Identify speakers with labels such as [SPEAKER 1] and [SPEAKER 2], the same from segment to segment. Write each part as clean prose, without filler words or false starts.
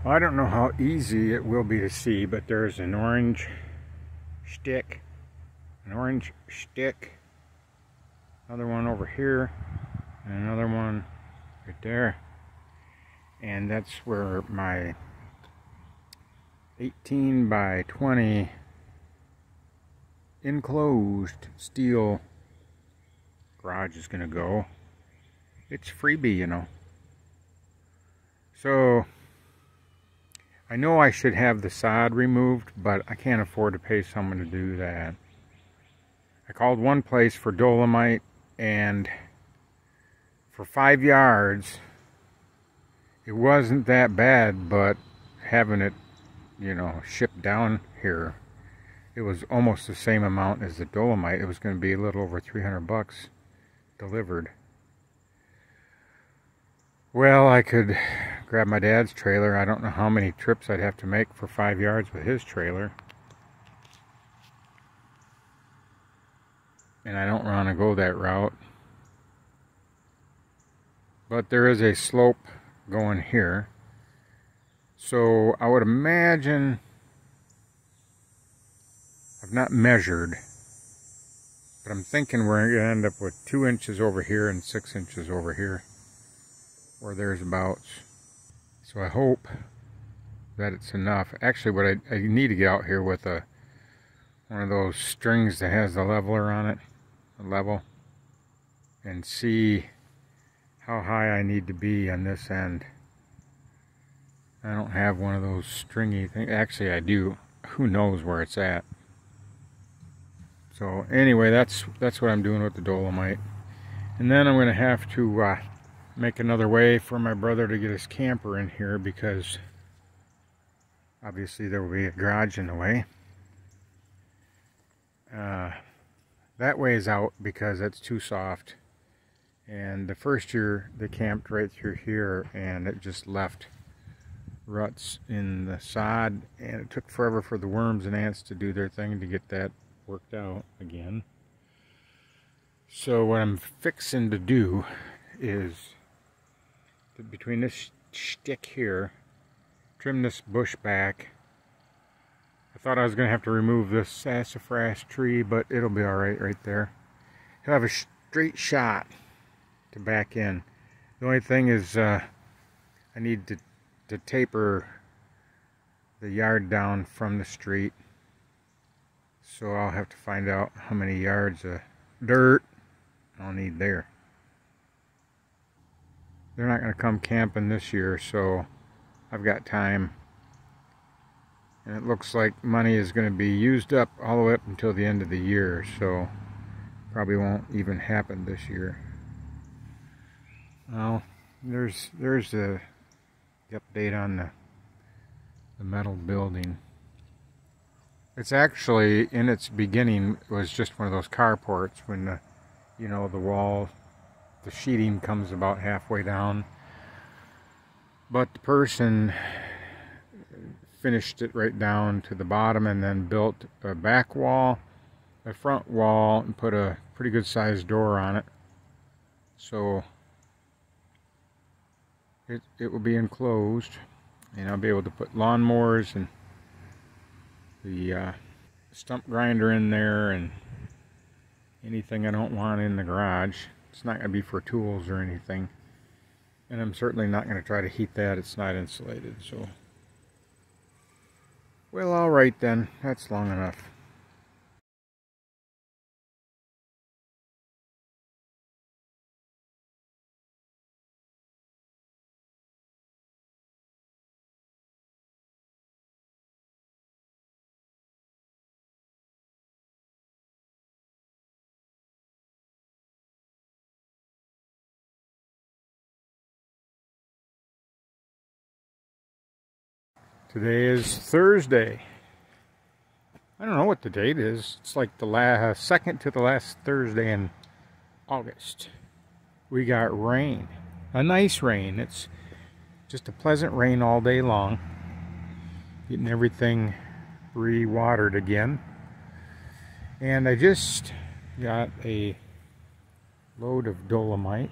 [SPEAKER 1] Well, I don't know how easy it will be to see, but there's an orange stick, another one over here, and another one right there. And that's where my 18 by 20 enclosed steel garage is gonna go. It's freebie, you know. So I know I should have the sod removed, but I can't afford to pay someone to do that. I called one place for dolomite, and for 5 yards it wasn't that bad, but having it, you know, shipped down here, it was almost the same amount as the dolomite. It was going to be a little over 300 bucks delivered. Well, I could grab my dad's trailer. I don't know how many trips I'd have to make for 5 yards with his trailer. And I don't want to go that route. But there is a slope going here. So I would imagine, I've not measured, but I'm thinking we're going to end up with 2 inches over here and 6 inches over here, or thereabouts. So I hope that it's enough. Actually, what I need to get out here with one of those strings that has the leveler on it, a level, and see how high I need to be on this end. I don't have one of those stringy things. Actually, I do. Who knows where it's at? So anyway, that's what I'm doing with the dolomite. And then I'm going to have to make another way for my brother to get his camper in here, because obviously there will be a garage in the way. That way is out because it's too soft. And the first year they camped right through here, and it just left ruts in the sod, and it took forever for the worms and ants to do their thing to get that worked out again. So what I'm fixing to do is, between this stick here, trim this bush back. I thought I was going to have to remove this sassafras tree, but it'll be alright right there. He'll have a straight shot to back in. The only thing is I need to taper the yard down from the street. So I'll have to find out how many yards of dirt I'll need there. They're not going to come camping this year, so I've got time. And it looks like money is going to be used up all the way up until the end of the year, so probably won't even happen this year. Well, there's the update on the metal building. It's actually, in its beginning, it was just one of those carports when the, you know, the wall, the sheeting comes about halfway down. But the person finished it right down to the bottom and then built a back wall, a front wall, and put a pretty good sized door on it. So it will be enclosed, and I'll be able to put lawnmowers and the stump grinder in there and anything I don't want in the garage. It's not going to be for tools or anything, and I'm certainly not going to try to heat that. It's not insulated. So, well, alright then, that's long enough. Today is Thursday. I don't know what the date is. It's like the second to the last Thursday in August. We got rain. A nice rain. It's just a pleasant rain all day long. Getting everything re-watered again. And I just got a load of dolomite.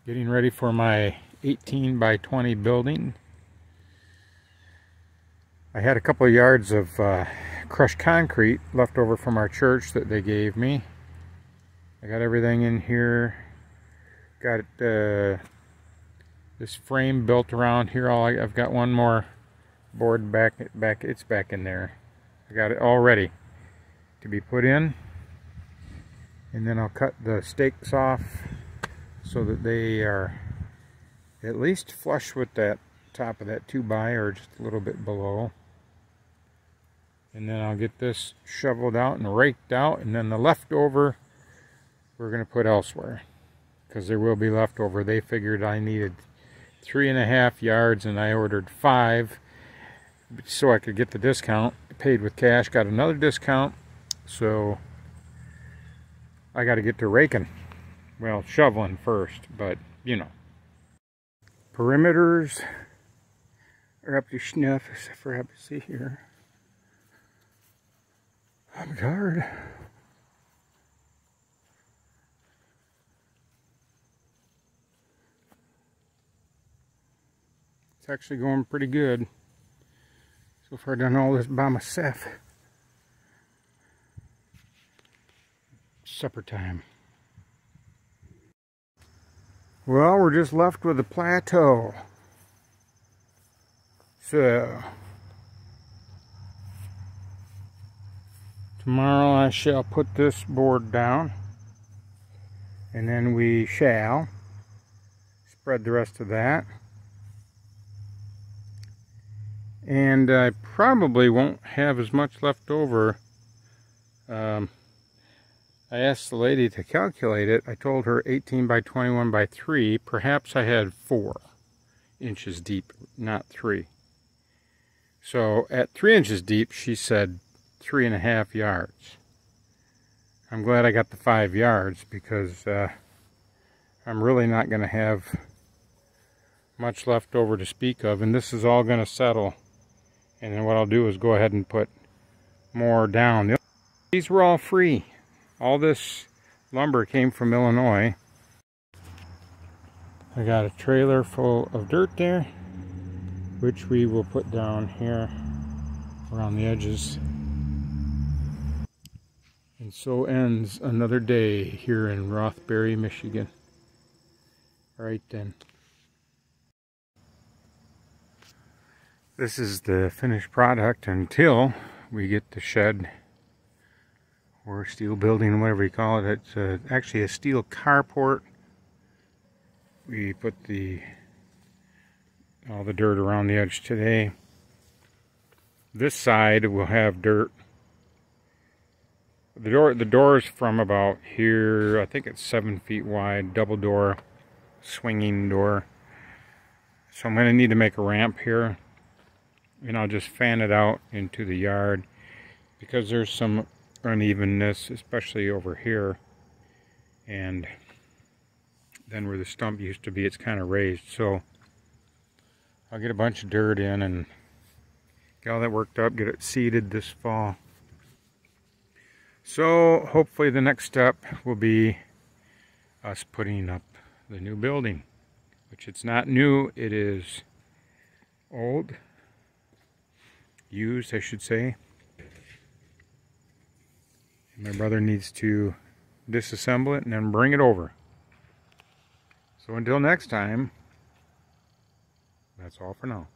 [SPEAKER 1] Getting ready for my 18 by 20 building. I had a couple of yards of crushed concrete left over from our church that they gave me. I got everything in here. Got this frame built around here. I've got one more board back. It's back in there. I got it all ready to be put in, and then I'll cut the stakes off so that they are at least flush with that top of that 2x or just a little bit below. And then I'll get this shoveled out and raked out, and then the leftover we're going to put elsewhere, because there will be leftover. They figured I needed 3.5 yards and I ordered 5 so I could get the discount. Paid with cash, got another discount, so I got to get to raking. Well, shoveling first, but you know. Perimeters are up to snuff, except for up to see here. I'm tired. It's actually going pretty good. So far I've done all this by myself. Supper time. Well, we're just left with the plateau. So tomorrow I shall put this board down, and then we shall spread the rest of that. And I probably won't have as much left over. I asked the lady to calculate it. I told her 18 by 21 by 3. Perhaps I had 4 inches deep, not 3. So at 3 inches deep, she said 3.5 yards. I'm glad I got the 5 yards, because I'm really not going to have much left over to speak of. And this is all going to settle. And then what I'll do is go ahead and put more down. These were all free. All this lumber came from Illinois. I got a trailer full of dirt there, which we will put down here around the edges. And so ends another day here in Rothbury, Michigan. All right then. This is the finished product until we get the shed or steel building, whatever you call it. It's actually a steel carport. We put all the dirt around the edge today. This side will have dirt. The door is from about here. I think it's 7 feet wide, double door, swinging door. So I'm going to need to make a ramp here. And I'll just fan it out into the yard, because there's some unevenness, especially over here. And then where the stump used to be, it's kind of raised. So I'll get a bunch of dirt in and get all that worked up, get it seeded this fall. So hopefully the next step will be us putting up the new building, which it's not new, it is old. Used, I should say. My brother needs to disassemble it and then bring it over. So until next time, that's all for now.